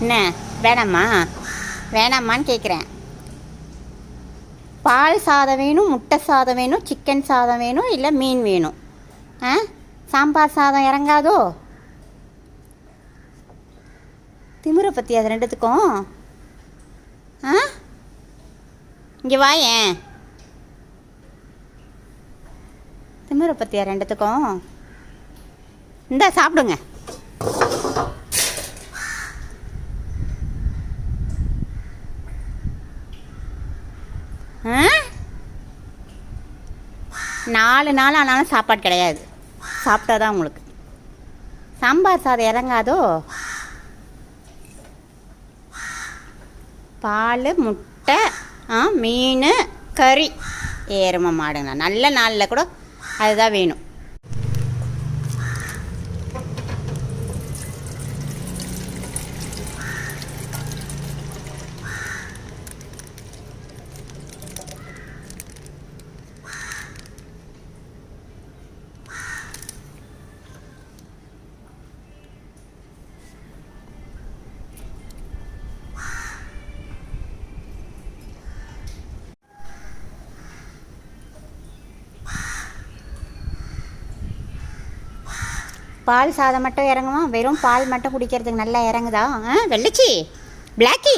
என்ன வேணாம்மா? வேணாம்மான்னு கேட்குறேன். பால் சாதம் வேணும், முட்டை சாதம் வேணும், சிக்கன் சாதம் வேணும், இல்லை மீன் வேணும். சாம்பார் சாதம் இறங்காதோ? திமிரை பற்றி அது ரெண்டுத்துக்கும். இங்கே வாயேன். திமிரை பற்றியா ரெண்டுத்துக்கும்? இந்தா சாப்பிடுங்க. நாலு நாள் ஆனாலும் சாப்பாடு கிடையாது. சாப்பிட்டா தான் உங்களுக்கு. சாம்பார் சாதம் இறங்காதோ? பால், முட்டை, மீன், கறி. ஏறுமா மாடுங்க, நல்ல நாளில் கூட அதுதான் வேணும். பால் சாதம் மட்டும் இறங்குமா? வெறும் பால் மட்டும் குடிக்கிறதுக்கு நல்லா இறங்குதா? வெள்ளச்சி, பிளாக்கி,